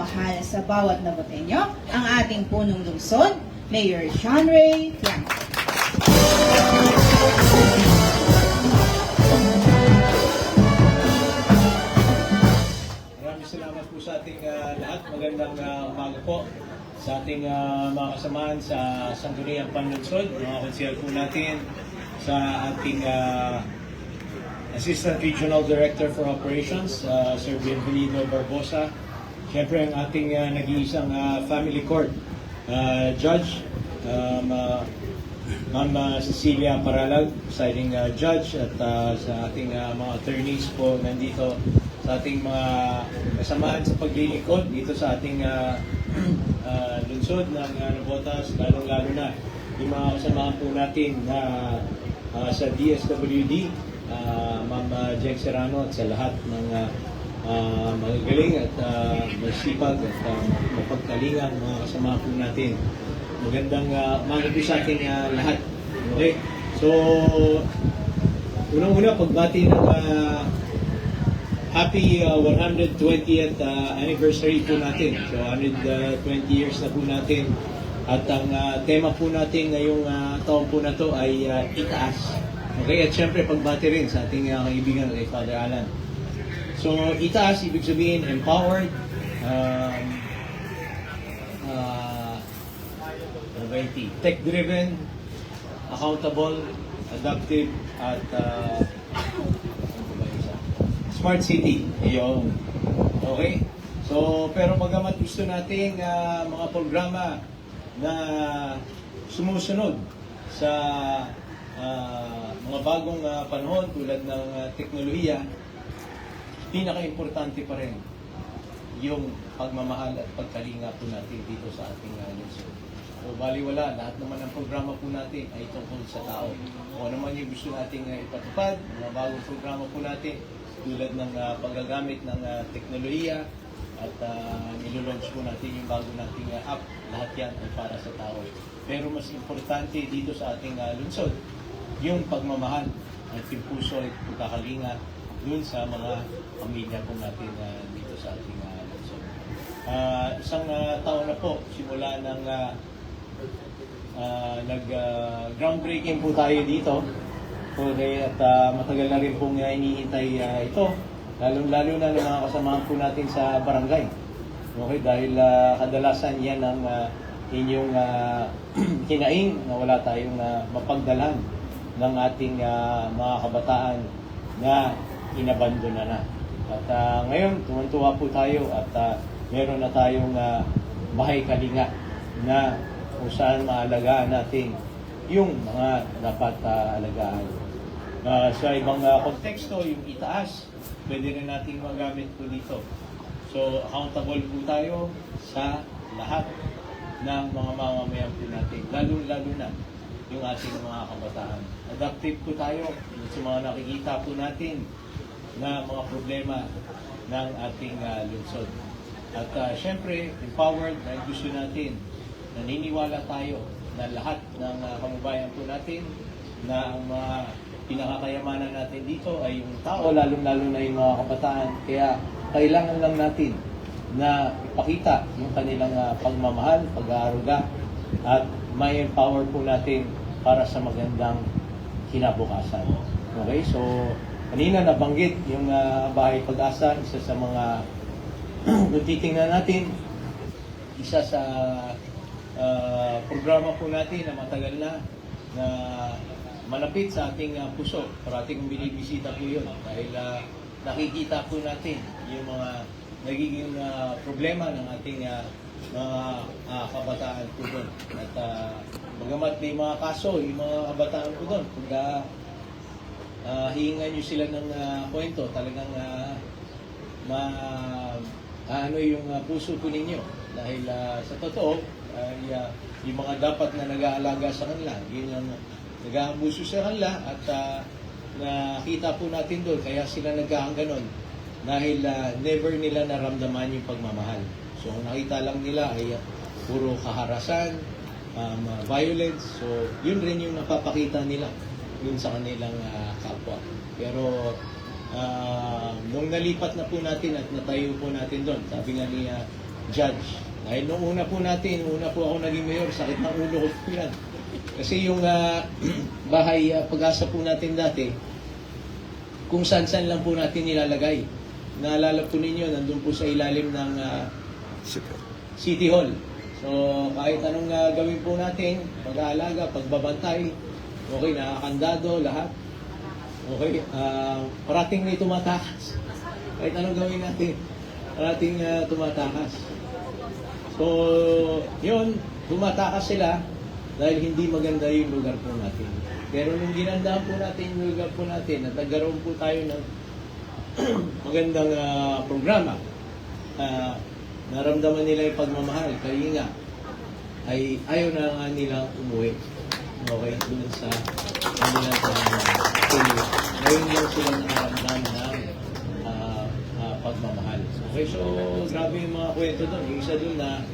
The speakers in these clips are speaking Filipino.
pagmamahal sa bawat Navoteño, ang ating punong lungsod, Mayor John Ray Fianco. Maraming salamat po sa ating lahat. Magandang umaga po sa ating mga kasamahan sa Sangguniang Panlunsod, mga konsehal po natin, sa ating Assistant Regional Director for Operations, Sir Bienvenido Barbosa. Siyempre ang ating nag-iisang Family Court Judge, Ma'am Cecilia Paralag, presiding judge, at sa ating mga attorneys po nandito, sa ating mga kasamahan sa paglilingkod dito sa ating lungsod ng Navotas, lalong-lalo na yung mga kasamahan po natin na sa DSWD, Ma'am Jeng Serrano, at sa lahat ng magagaling at masipag at mapagkalingan mga kasamahan po natin. Magandang umaga po sa ating lahat. Okay? So, unang-una, pagbati ng happy 120th anniversary po natin. So, 120 years na po natin. At ang tema po natin ngayong taon po na to ay itaas. Okay? At syempre, pagbati rin sa ating kaibigan kay Father Alan. So, itaas, ibig sabihin, empowered, tech-driven, accountable, adaptive, at smart city. Ayun. Okay? So, pero bagamat gusto nating mga programa na sumusunod sa mga bagong panahon tulad ng teknolohiya, pinaka-importante pa rin yung pagmamahal at pagkalinga po natin dito sa ating lungsod. So, baliwala, lahat naman ng programa po natin ay tungkol sa tao. Kung ano man yung gusto nating ipatupad, mga bagong programa po natin, tulad ng paggagamit ng teknolohiya, at nilulaunch po natin yung bago nating app, lahat yan ay para sa tao. Pero mas importante dito sa ating lungsod, yung pagmamahal at yung puso at pagkakalinga dun sa mga pamilya po natin dito sa ating lungsod. Isang taon na po, simula ng groundbreaking po tayo dito. Okay, at matagal na rin pong hinihintay ito, lalong-lalo na ng mga kasamahan po natin sa barangay. Okay, dahil kadalasan yan ang inyong hinaing na wala tayong mapagdalan ng ating mga kabataan na inabandona na. At ngayon, tuwan-tuwa po tayo at meron na tayong bahay kalinga na kung saan maalagaan natin yung mga dapat alagaan. Sa ibang konteksto, yung itaas, pwede rin natin magamit po dito. So, accountable po tayo sa lahat ng mga mamamayan po natin, lalo-lalo na yung ating mga kabataan. Adaptive po tayo sa mga nakikita po natin na mga problema ng ating lungsod. At syempre, empowered na gusto natin, naniniwala tayo na lahat ng kababayan po natin na ang mga pinakakayamanan natin dito ay yung tao, lalong-lalo na yung mga kabataan. Kaya kailangan lang natin na ipakita yung kanilang pagmamahal, pag-aaruga, at may empower po natin para sa magandang kinabukasan. Okay, so kanina nabanggit yung Bahay Pag-asa, isa sa mga kung titingnan natin, isa sa programa po natin na matagal na malapit sa ating puso. Parating binibisita po yun dahil nakikita po natin yung mga nagiging problema ng ating mga kabataan po doon. At bagamat may mga kaso, yung mga kabataan po doon, pag hihingan nyo sila ng kwento, talagang ano yung puso po ninyo. Dahil sa totoo, yung mga dapat na nag-aalaga sa kanila, yun yung nag-aabuso sa kanila, at nakita po natin doon, kaya sila nagkahangganon dahil never nila naramdaman yung pagmamahal. So ang nakita lang nila ay puro kaharasan, violence. So yun rin yung napapakita nila yun sa kanilang kapwa. Pero nung nalipat na po natin at natayo po natin doon, sabi nga ni judge. Dahil nung una po ako naging mayor, sakit ng ulo ko po yan. Kasi yung bahay Pag-asa po natin dati, kung saan-saan lang po natin nilalagay. Naalala po ninyo, nandun po sa ilalim ng City Hall. So, kahit anong gawin po natin, pag-aalaga, pagbabantay, okay, nakakandado, lahat. Okay, parating may tumatakas. Kahit anong gawin natin, parating tumatakas. So, yun, tumatakas sila dahil hindi maganda yung lugar po natin. Pero nung ginandaan po natin yung lugar po natin, at nagkaroon po tayo ng magandang programa, naramdaman nila yung pagmamahal. Kaya nga, ay ayaw na nga nilang umuwi. Okay, doon sa kanilang tuloy. Ngayon lang sila nakaramdam ng pagmamahal. Okay, so grabe yung mga kwento doon. Yung isa doon na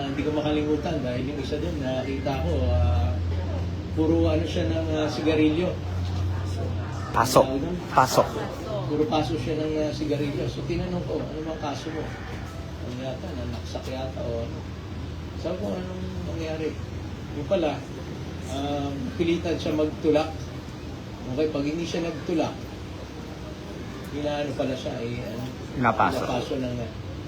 hindi ko makalimutan dahil yung isa doon nakita ko puro ano siya ng sigarilyo. Pasok. Puro paso siya ng sigarilyo. So tinanong ko, ano bang kaso mo? Ano yata, nanaksak yata o ano? Sabi ko, anong nangyari? Yung pala, pilitan siya magtulak. Okay, pag hindi siya nagtulak, inaano pala siya, napaso ng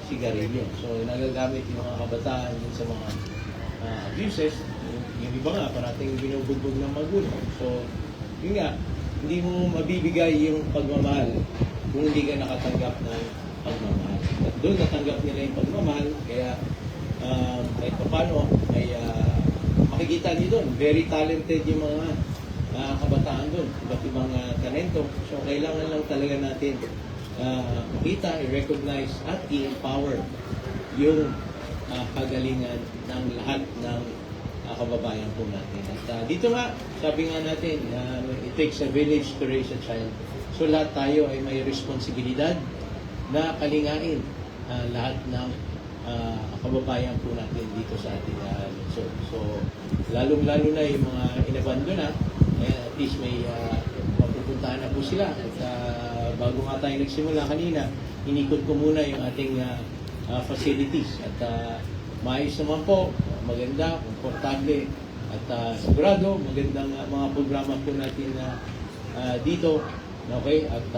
sigarilyo. So, nagagamit yung mga kabataan din sa mga abuses. Yung iba nga, parating binubugbog ng magulang. So, yun nga, hindi mo mabibigay yung pagmamahal kung hindi ka nakatanggap ng pagmamahal. At doon natanggap nila yung pagmamahal, kaya kahit paano ay makikita niyo doon, very talented yung mga kabataan doon, iba't ibang talento. So, kailangan lang talaga natin makita, i-recognize at i-empower yung kagalingan ng lahat ng kababayan po natin. At dito nga, sabi nga natin, it takes a village to raise a child. So lahat tayo ay may responsibilidad na kalingain lahat ng kababayan po natin dito sa ating lungsod. So lalong-lalo na yung mga inabando na, at least may mapupuntahan na po sila. At bago nga tayo nagsimula kanina, inikot ko muna yung ating facilities. At maayos naman po, maganda, komportable, at sigurado, magandang mga programa po natin dito. Okay? At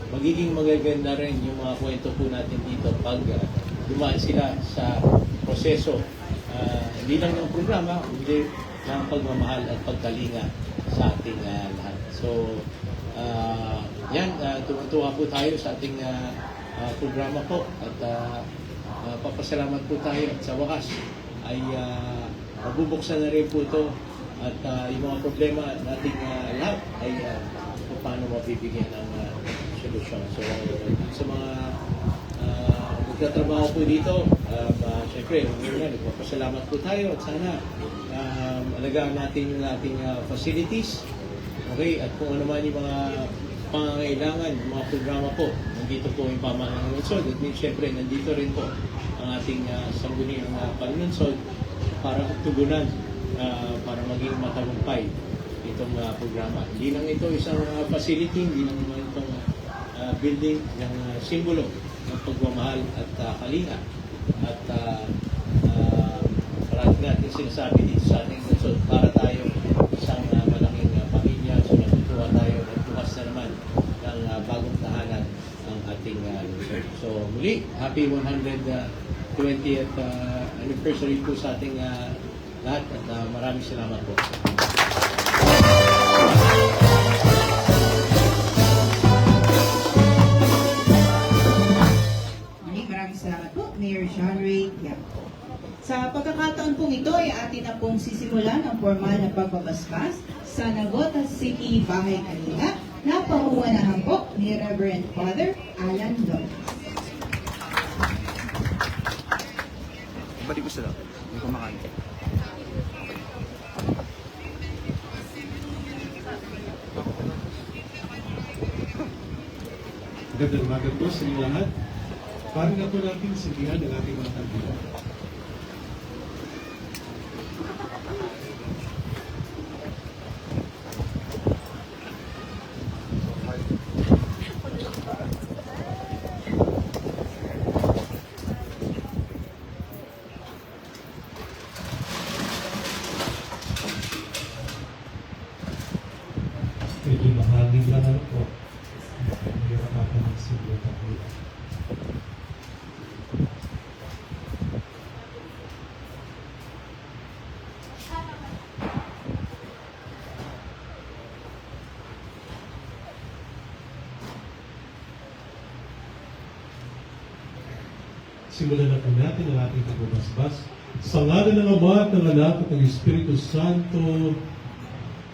magiging magaganda rin yung mga kwento po natin dito pag dumaan sila sa proseso. Hindi lang ng programa, kundi ng pagmamahal at pagkalinga sa ating lahat. So, yan, tuwa po tayo sa ating programa po at papasalamat po tayo at sa wakas ay mabubuksan na rin po ito at yung mga problema nating lahat ay paano mabibigyan ng solusyon. So, sa mga magtatrabaho po dito, siyempre, nagpapasalamat po tayo at sana alagaan natin yung ating facilities. Okay, at kung ano man yung mga pangangailangan, yung mga programa po, nandito po yung pamahalaan ng lungsod. At siyempre, nandito rin po ang ating sangguniang panunsod para tugunan, para maging matagumpay itong programa. Hindi lang ito isang facility, hindi lang naman itong building ng simbolo ng pagmamahal at kalinga. At parang natin sinasabi dito sa ating lungsod, para tayo isang malaking pamilya, so natutuwa tayo, nagbukas na naman ng bagong tahanan ng ating lungsod. So muli, happy 120th anniversary po sa ating lahat at maraming salamat po. Maraming salamat po, Mayor John Ray Yamco. Sa pagkakataon pong ito ay atin na pong sisimulan ang formal na pagbabasbas sa Navotas City Bahay Kalinga na panguunahan po ni Reverend Father Alan Lopez. Balik ko sila. Hindi ko makanta. Magandang umaga po sa inyo lahat. Para na po natin sindihan ang ating mga kandila. simulan na po natin ang ating pagbabasbas. Sa ngalan ng Ama at ng Anak at ng Espiritu Santo,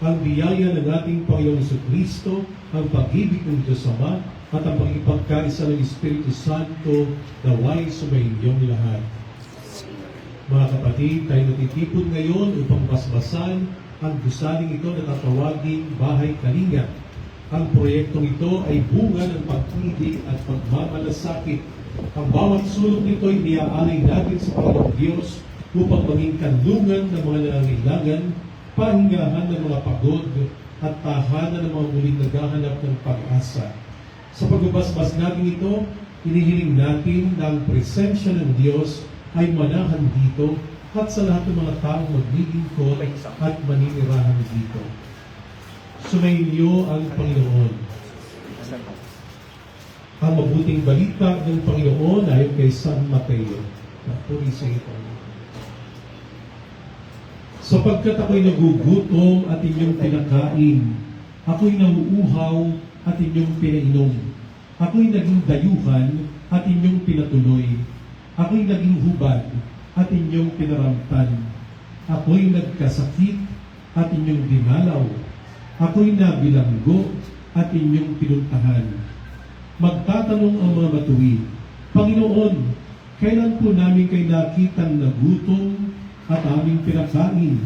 ang biyaya ng ating Panginoong Jesucristo, ang pag-ibig ng Diyos Ama, at ang pagkipagkaisa ng Espiritu Santo naway sumainyong lahat. Mga kapatid, tayo natitipon ngayon upang basbasan ang gusaling ito na tatawaging Bahay Kalinga. Ang proyektong ito ay bunga ng pag-ibig at pagmamalasakit. Ang bawat sulok nito ay niaalay natin sa Panginoong Diyos upang maging kanlungan ng mga nangangailangan, pahingahan ng mga pagod, at tahanan ng mga muling naghahanap ng pag-asa. Sa pagbabasbas natin ito, hinihiling natin na ang presensya ng Diyos ay manahan dito at sa lahat ng mga taong maglilingkod at maninirahan dito. Sumainyo ang Panginoon. Ang mabuting balita ng Panginoon ayon kay San Mateo. Puri sa ito. Sapagkat ako'y nagugutom at inyong pinakain, ako'y nauuhaw at inyong pinainom, ako'y naging dayuhan at inyong pinatuloy, ako'y naging hubad at inyong pinaramtan, ako'y nagkasakit at inyong dinalaw, ako'y nabilanggo at inyong pinuntahan. Magtatanong ang mga matuwid, Panginoon, kailan po namin kayo nakitang nagutom at aming pinakain,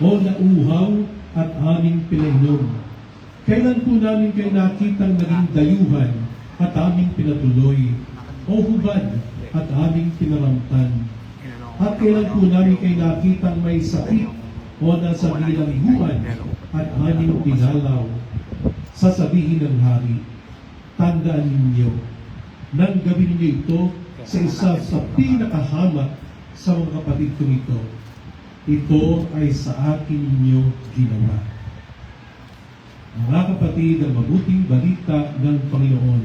o nauhaw at aming pinainom? Kailan po namin kayo nakitang naging dayuhan at aming pinatuloy, o hubad at aming pinaramtan? At kailan po namin kayo nakitang may sakit o nasa bilangguan at aming pinalaw? Sasabihin ng hari, tandaan ninyo, nang gawin ninyo ito sa isa sa pinakahamak sa mga kapatid kong ito, ito ay sa akin ninyo ginawa. Mga kapatid, ang mabuting balita ng Panginoon.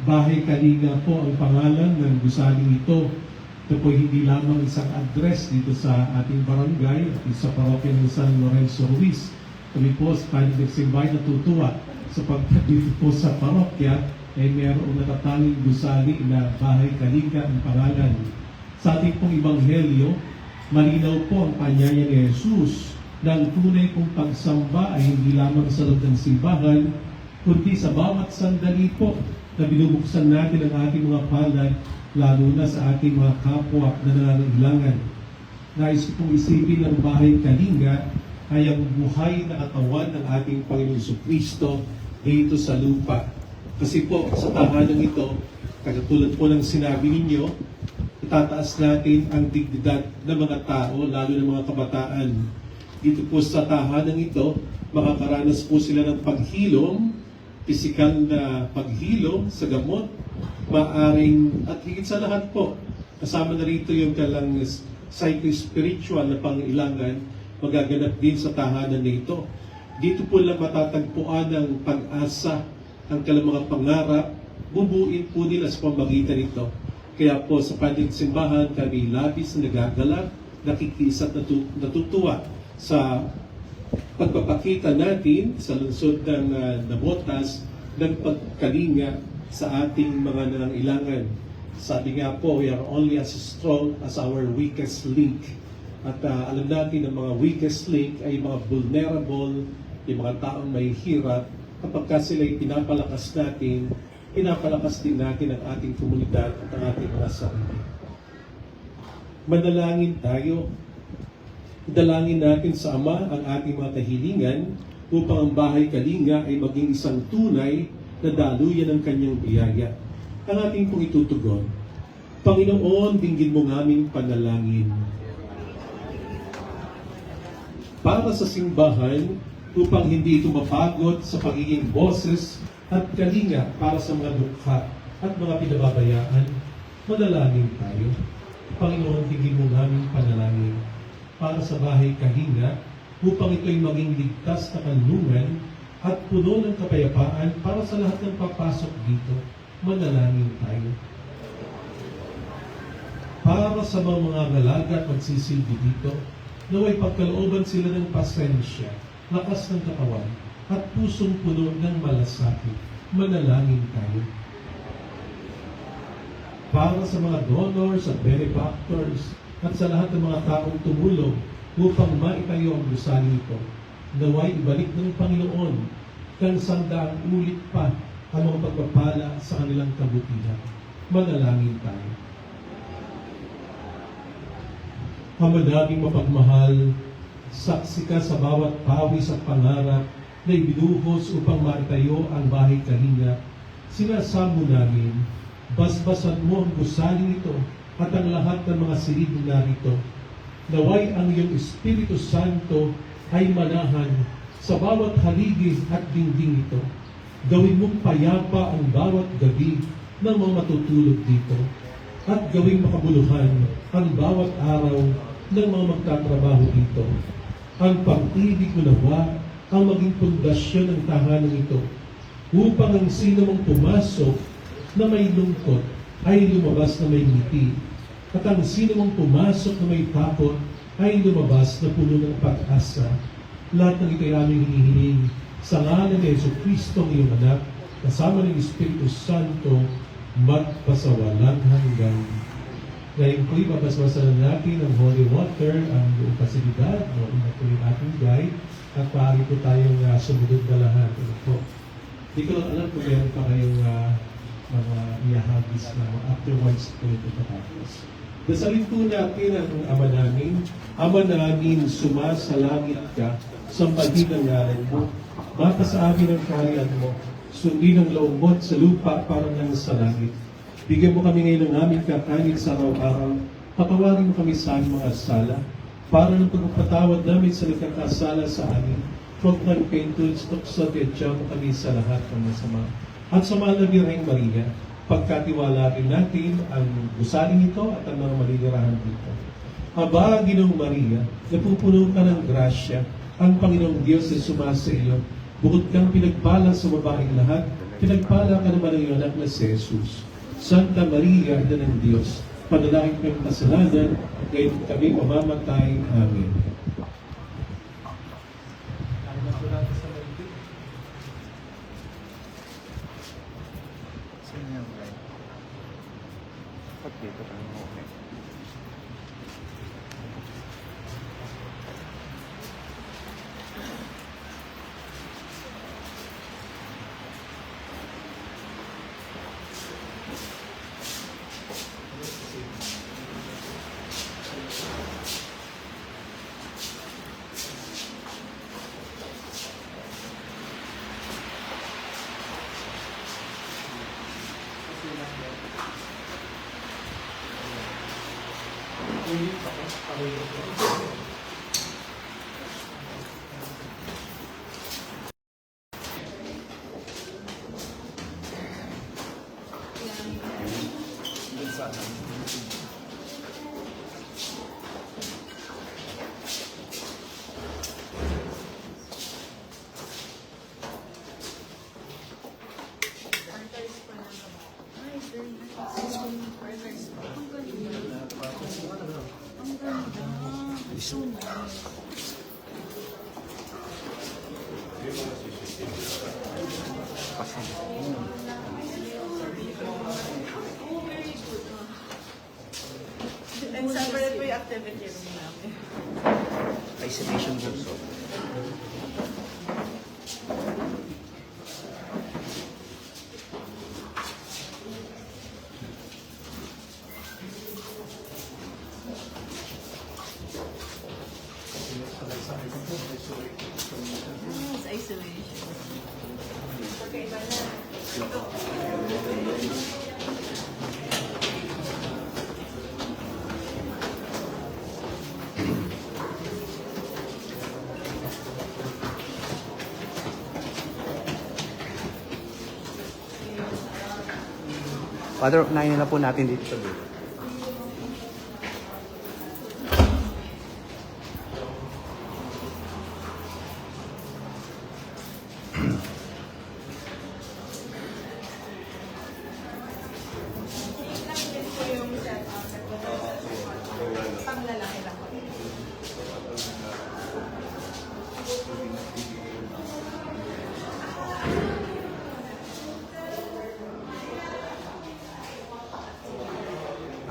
Bahay Kalinga po ang pangalan ng gusaling ito. Ito po hindi lamang isang address dito sa ating barangay at sa parokya ng San Lorenzo Ruiz. Kami po sa panig nagsimbay natutuwa sapagkat dito po sa parokya ay mayroong natatanging gusali na Bahay Kalinga ang pangalan. Sa ating pong Ebanghelyo, malinaw po ang panyaya ni Jesus na ang tunay pong pagsamba ay hindi lamang sa loob ng simbahan, kundi sa bawat sandali po na binubuksan natin ang ating mga palad, lalo na sa ating mga kapwa na nangangailangan. Nais ko pong isipin ng Bahay Kalinga ay ang buhay na katawan ng ating Panginoong Jesucristo dito sa lupa. Kasi po, sa tahanan ito, katulad po ng sinabi ninyo, itataas natin ang dignidad ng mga tao, lalo ng mga kabataan. Dito po sa tahanan ito, makakaranas po sila ng paghilom, pisikal na paghilom sa gamot, maaring, at higit sa lahat po, kasama na rito yung kalang psycho-spiritual na pangailangan, magaganap din sa tahanan na ito. Dito po lang matatagpuan ng pag-asa, ang kanilang mga pangarap, bubuin po nila sa pamagitan nito. Kaya po sa panigsimbahan kami labis na nagagalak, nakikisa at natutuwa sa pagpapakita natin sa lungsod ng Navotas ng pagkalinga sa ating mga nangangailangan. Sabi nga po, we are only as strong as our weakest link. At alam natin ang mga weakest link ay mga vulnerable, yung mga taong may hirap. Kapag sila'y pinapalakas natin, pinapalakas din natin ang ating komunidad at ang ating mga sarili. Manalangin tayo. Dalangin natin sa Ama ang ating mga kahilingan upang ang Bahay Kalinga ay maging isang tunay na daluyan ng kanyang biyaya. Ang ating pong itutugon, Panginoon, dinggin mo ng aming panalangin. Para sa simbahan, upang hindi ito mapagod sa pagiging boses at kalinga para sa mga dukha at mga pinababayaan, manalangin tayo. Panginoon, tigil mo namin panalangin para sa Bahay Kalinga upang ito'y maging ligtas na kanlungan at puno ng kapayapaan para sa lahat ng papasok dito. Manalangin tayo. Para sa mga ngalaga at magsisilbi dito, naway pagkalooban sila ng pasensya, lakas ng katawan, at pusong puno ng malasakit. Manalangin tayo. Para sa mga donors at benefactors at sa lahat ng mga taong tumulong upang maitayo ang gusali ito, naway ibalik ng Panginoon kang sandaang ulit pa ang mga pagpapala sa kanilang kabutihan. Manalangin tayo. Ama naming mapagmahal, saksi ka sa bawat pawis at pangarap na ibinuhos upang maitayo ang bahay kalinga. Sinasamo namin, basbasan mo ang gusali nito at ang lahat ng mga silid narito. Naway ang iyong Espiritu Santo ay manahan sa bawat haligi at dingding ito. Gawin mong payapa ang bawat gabi ng mga matutulog dito at gawing makabuluhan ang bawat araw ng mga magtatrabaho dito. Ang pag-ibig mo nawa ang maging pundasyon ng tahanan ito upang ang sino mang pumasok na may lungkot ay lumabas na may ngiti at ang sino mang pumasok na may takot ay lumabas na puno ng pag-asa. Lahat ng ito'y aming hinihiling sa ngalan ni Jesucristo ng iyong anak, kasama ng Espiritu Santo, magpasawalang hanggan. Ngayon po'y babasbasan natin ng holy water ang buong pasilidad. Ina po yung ating guide at paari po tayong sumunod na lahat. Ano po? Hindi ko lang alam kung meron pa kayong mga iyahagis na afterwards po ito patapos. Dasalin po natin ang Ama namin. Ama namin, sumasalangit ka, sambahin ang ngalan mo. Mata sa amin ang kaharian mo. Sundin ang loob mo sa lupa parang nang sa langit. Bigyan mo kami ngayon ng aming kakanin sa araw-araw. Patawarin mo kami sa aming mga sala. Para ng pagpapatawad namin sa nagkakasala sa amin. Huwag kang paintuls, tukso, tetya mo kami sa lahat ng masama. At sa mahal na Birheng Maria, pagkatiwala rin natin ang gusaling ito at ang mga malinirahan dito. Aba, Ginoong Maria, napupuno ka ng grasya, ang Panginoong Diyos ay sumasa iyo. Bukod kang pinagpala sa babaeng lahat, pinagpala ka naman ng iyong anak na si Jesus. Santa Maria, Ina ng Diyos, panalangin kami ng kasalanan, ngayon kami mamamatay. Amen. Sino yung guy? Pag dito ka mo, okay. And separate po yung activity room namin. Isolation books. It's isolation. Okay, ba na? Father, unahin na po natin dito sa dulo. Panglalaki lang po.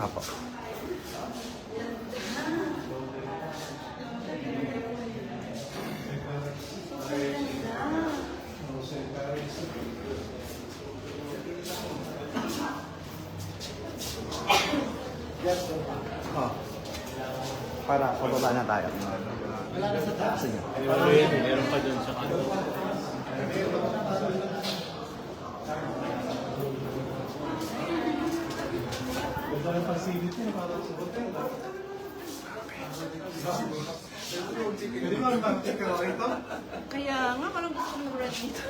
Apo. Oh. Para pababa na tayo. Wala na sa taas niya. Meron pa dun sa kanto. Kaya nga, parang gusto kong rent dito.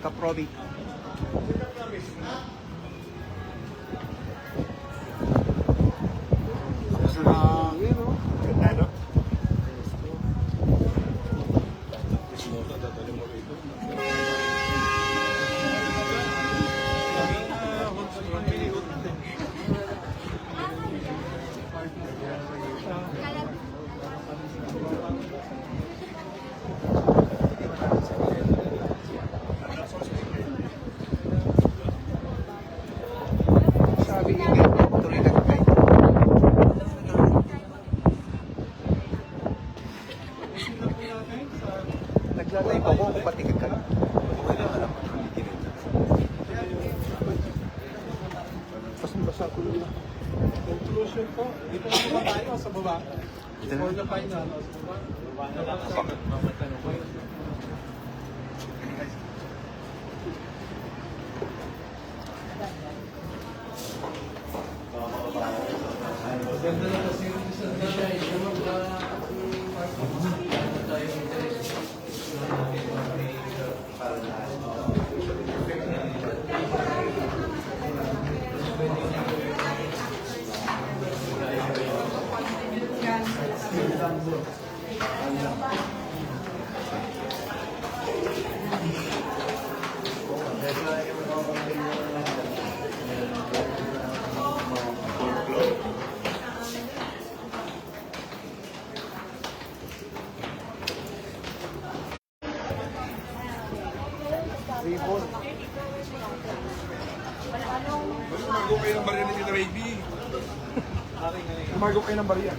Kaprobi. Sabi niya, tuloy na kayo. Naglalay pa ko kung batikid ka. Basta ko lang. Conclusion po, dito na tayo sa baba. For the final. Ganda na kasi yung isang dahil Ribbon. Tumago kayo ng barya ng Raby. Tumago kayo ng barya.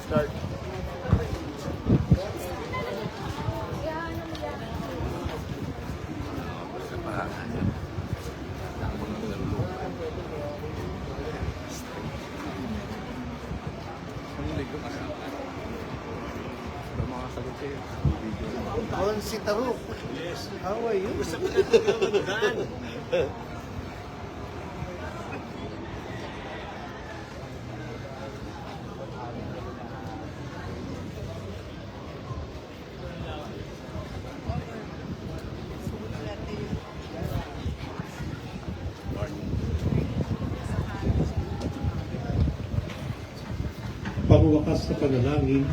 Start. Si Taruk. Yes. How are you? Pangwakas na panalangin,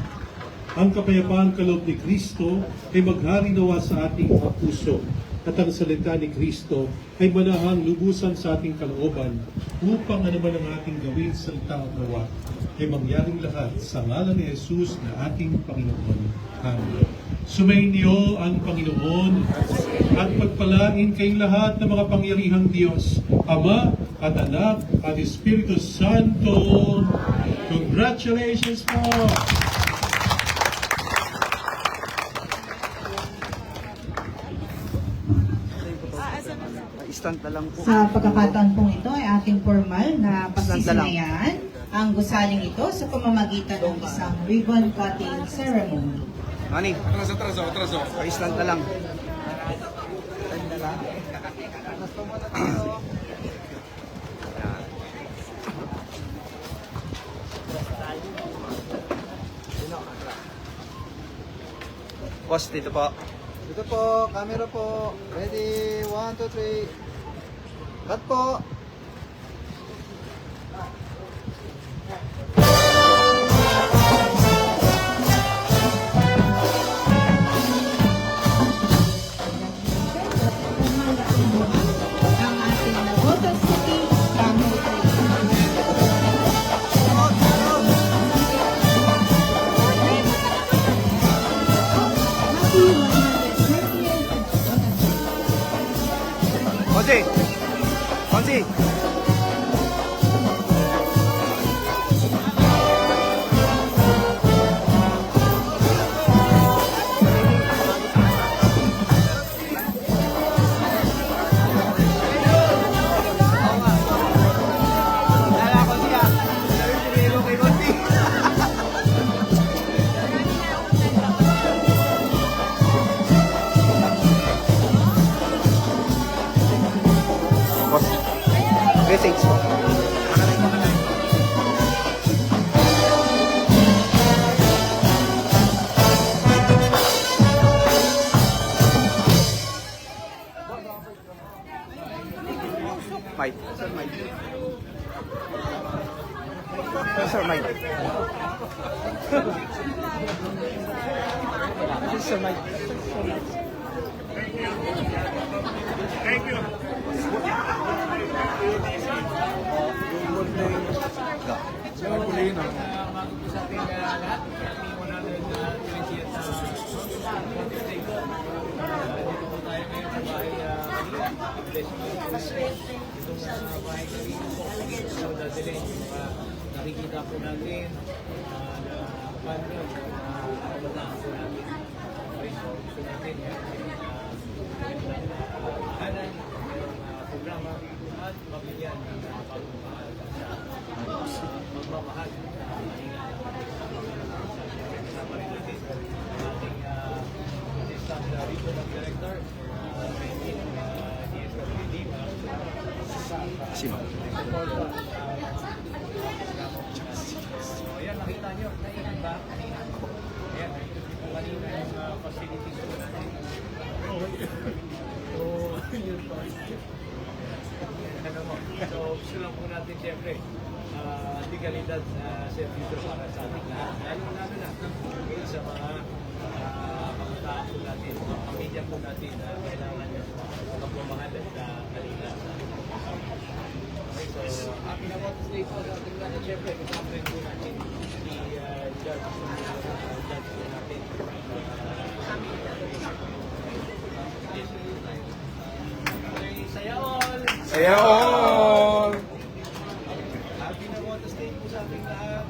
ang kapayapaan kaloob ni Kristo ay maghari nawa sa ating mga puso at ang salita ni Kristo ay manahang lubusan sa ating kalooban upang ano man ang ating gawin sa salita at gawa ay mangyaring lahat sa ngalan ni Jesus na ating Panginoon. Amen. Sumainyo ang Panginoon at pagpalain kayong lahat ng mga pangyarihang Diyos, Ama at Anak at Espiritu Santo. Congratulations po! Instant na lang po. Sa pagkakataon pong ito ay ating formal na Sandali lang. pasisinayan ang gusaling ito sa pamamagitan ng isang ribbon cutting ceremony. Mani, Atraso. instant na lang. Boss, dito po. Ito po, camera po. Ready? 1, 2, 3. Cut po. Ang ating Navotas City Bahay Kaliga. Happy 130th Konsi! Konsi! Boss, message po. Mike. Sir Mike. Sir Mike. Sir Mike. Nakikita po natin na paano yun, kabataan po natin. Okay, so gusto natin hanan, programa at mabigyan ng pagmamahal sa magmamahal. Kasama rin natin ang ating assistant regional director, DSWD, Sino? So, ayan, nakita nyo, naiiba kanina. Ayan, kanina yung facilities po natin. So, yun po. Ano mo? So, gusto lang po natin siyempre, legalidad na service para sa ating lahat. Lalo na sa mga kabataan po natin, mga pamilya po natin na kailangan nyo magmamahal at kaligtasan. So, happy na po to stay po sa ating lahat. Siyempre, kasama rin po natin si Judge po natin. Okay, saya all! Saya all! Happy na po to stay po sa ating lahat.